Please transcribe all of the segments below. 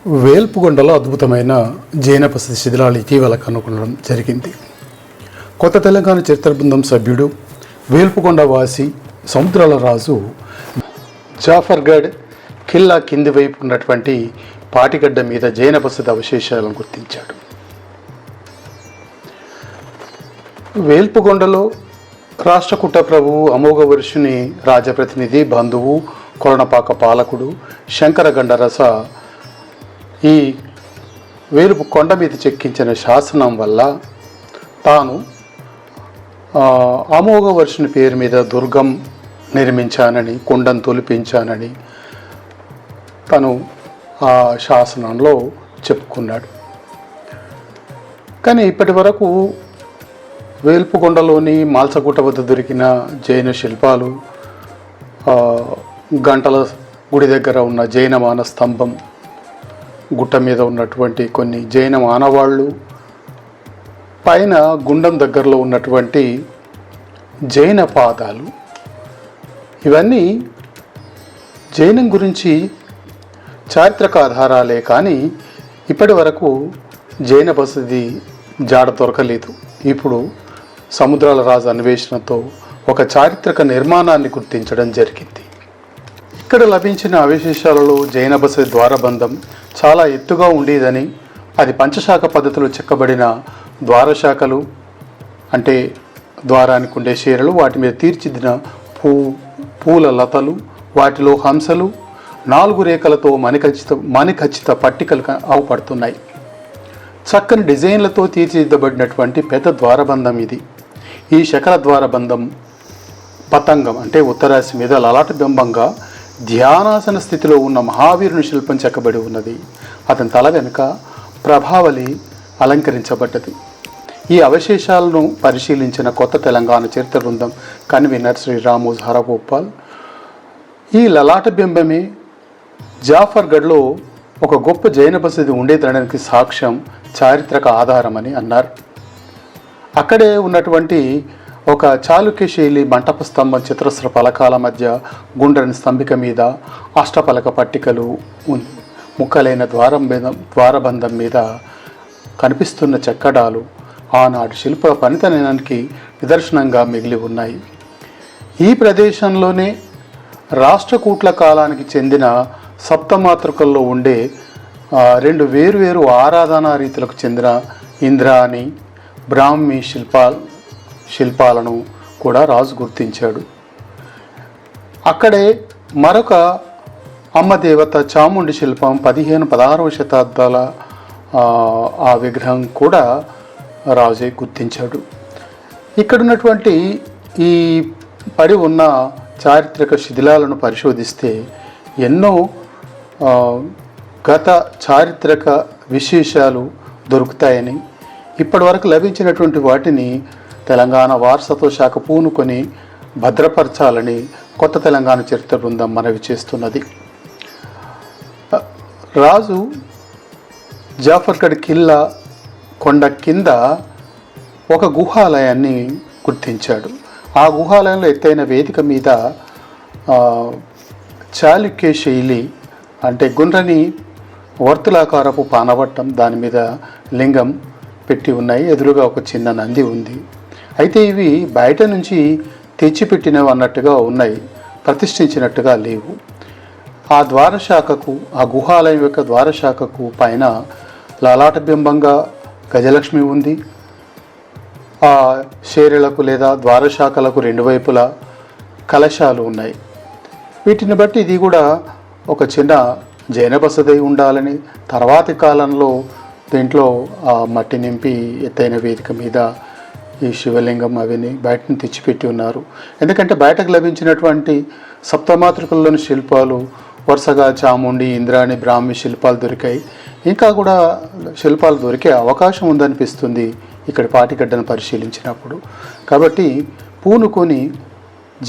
వేల్పుగొండలో అద్భుతమైన జైన బసది శిథిలాలు ఇటీవల కనుగొనడం జరిగింది. కొత్త తెలంగాణ చరిత్ర బృందం సభ్యుడు వేల్పుగొండ వాసి సముద్రాల రాజు జాఫర్గఢ్ ఖిల్లా కింది వైపు ఉన్నటువంటి పాటిగడ్డ మీద జైన బసది అవశేషాలను గుర్తించాడు. వేల్పుగొండలో రాష్ట్రకూట ప్రభువు అమోఘ వర్షుని రాజప్రతినిధి బంధువు కొరణపాక పాలకుడు శంకరగండరస ఈ వేలుపు కొండ మీద చెక్కించిన శాసనం వల్ల తాను అమోఘ వర్షుని పేరు మీద దుర్గం నిర్మించానని, కుండం తొలిపించానని తను ఆ శాసనంలో చెప్పుకున్నాడు. కానీ ఇప్పటి వరకు వేల్పుగొండలోని మాల్సగుట్ట వద్ద దొరికిన జైన శిల్పాలు, గంటల గుడి దగ్గర ఉన్న జైన మాన స్తంభం, గుట్ట మీద ఉన్నటువంటి కొన్ని జైన మానవాళ్ళు, పైన గుండం దగ్గరలో ఉన్నటువంటి జైన పాదాలు, ఇవన్నీ జైనం గురించి చారిత్రక ఆధారాలే. కానీ ఇప్పటి వరకు జైన బసది జాడ దొరకలేదు. ఇప్పుడు సముద్రాల రాజు అన్వేషణతో ఒక చారిత్రక నిర్మాణాన్ని గుర్తించడం జరిగింది. ఇక్కడ లభించిన అవశేషాలలో జైన బసది ద్వారబంధం చాలా ఎత్తుగా ఉండేదని, అది పంచశాఖ పద్ధతిలో చెక్కబడిన ద్వారశాఖలు, అంటే ద్వారానికి ఉండే చీరలు, వాటి మీద తీర్చిదిద్దిన పూల లతలు, వాటిలో హంసలు, 4 రేఖలతో మణిఖచ్చిత పట్టికలు అవుపడుతున్నాయి. చక్కని డిజైన్లతో తీర్చిదిద్దబడినటువంటి పెద్ద ద్వారబంధం ఇది. ఈ శకర ద్వారబంధం పతంగం అంటే ఉత్తరాశి మీద లలాట బింబంగా ధ్యానాసన స్థితిలో ఉన్న మహావీరుని శిల్పం చెక్కబడి ఉన్నది. అతని తల వెనుక ప్రభావళి అలంకరించబడ్డది. ఈ అవశేషాలను పరిశీలించిన కొత్త తెలంగాణ చరిత్ర బృందం కన్వీనర్ శ్రీ రామోజీ హరగోపాల్ ఈ లలాట బింబమే జాఫర్గఢ్లో ఒక గొప్ప జైన బసది ఉండేదనడానికి సాక్ష్యం, చారిత్రక ఆధారమని అన్నారు. అక్కడే ఉన్నటువంటి ఒక చాళుక్య శైలి మంటప స్తంభం చిత్రస్ర పలకాల మధ్య గుండ్రని స్తంభిక మీద అష్టపలక పట్టికలు, ముక్కలైన ద్వారబంధం మీద కనిపిస్తున్న చెక్కడాలు ఆనాటి శిల్ప పనితనానికి నిదర్శనంగా మిగిలి ఉన్నాయి. ఈ ప్రదేశంలోనే రాష్ట్రకూట్ల కాలానికి చెందిన సప్తమాతృకల్లో ఉండే 2 వేరువేరు ఆరాధనా రీతులకు చెందిన ఇంద్రాణి, బ్రాహ్మి శిల్పాలను కూడా రాజు గుర్తించాడు. అక్కడే మరొక అమ్మదేవత చాముండి శిల్పం 15-16వ శతాబ్దాల ఆ విగ్రహం కూడా రాజే గుర్తించాడు. ఇక్కడున్నటువంటి ఈ పడి ఉన్న చారిత్రక శిథిలాలను పరిశోధిస్తే ఎన్నో గత చారిత్రక విశేషాలు దొరుకుతాయని, ఇప్పటి వరకు లభించినటువంటి వాటిని తెలంగాణ వారసత్వ శాఖ పూనుకొని భద్రపరచాలని కొత్త తెలంగాణ చరిత్ర బృందం మనవి చేస్తున్నది. రాజు జాఫర్గఢ్ ఖిల్లా కొండ కింద ఒక గుహాలయాన్ని గుర్తించాడు. ఆ గుహాలయంలో ఎత్తైన వేదిక మీద చాళుక్య శైలి అంటే గుండ్రని వర్తులాకారపు పానవట్టం, దాని మీద లింగం పెట్టి ఉన్నాయి. ఎదురుగా ఒక చిన్న నంది ఉంది. అయితే ఇవి బయట నుంచి తెచ్చిపెట్టినవి అన్నట్టుగా ఉన్నాయి, ప్రతిష్ఠించినట్టుగా లేవు. ఆ ద్వారశాఖకు, ఆ గుహాలయం యొక్క ద్వారశాఖకు పైన లలాట బింబంగా గజలక్ష్మి ఉంది. ఆ శేరులకు లేదా ద్వారశాఖలకు 2 వైపులా కలశాలు ఉన్నాయి. వీటిని బట్టి ఇది కూడా ఒక చిన్న జైన బసది ఉండాలని, తర్వాతి కాలంలో దీంట్లో మట్టి నింపి ఎత్తైన వేదిక మీద ఈ శివలింగం అవిని బయటను తెచ్చిపెట్టి ఉన్నారు. ఎందుకంటే బయటకు లభించినటువంటి సప్తమాతృకల్లోని శిల్పాలు వరుసగా చాముండి, ఇంద్రాణి, బ్రాహ్మి శిల్పాలు దొరికాయి. ఇంకా కూడా శిల్పాలు దొరికే అవకాశం ఉందనిపిస్తుంది ఇక్కడి పాటిగడ్డను పరిశీలించినప్పుడు. కాబట్టి పూనుకొని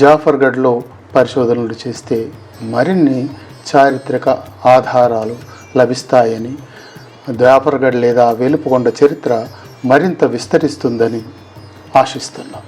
జాఫర్గఢ్లో పరిశోధనలు చేస్తే మరిన్ని చారిత్రక ఆధారాలు లభిస్తాయని, జాఫర్గఢ్ లేదా వేలుపుగొండ చరిత్ర మరింత విస్తరిస్తుందని ఆశిస్తున్నాం.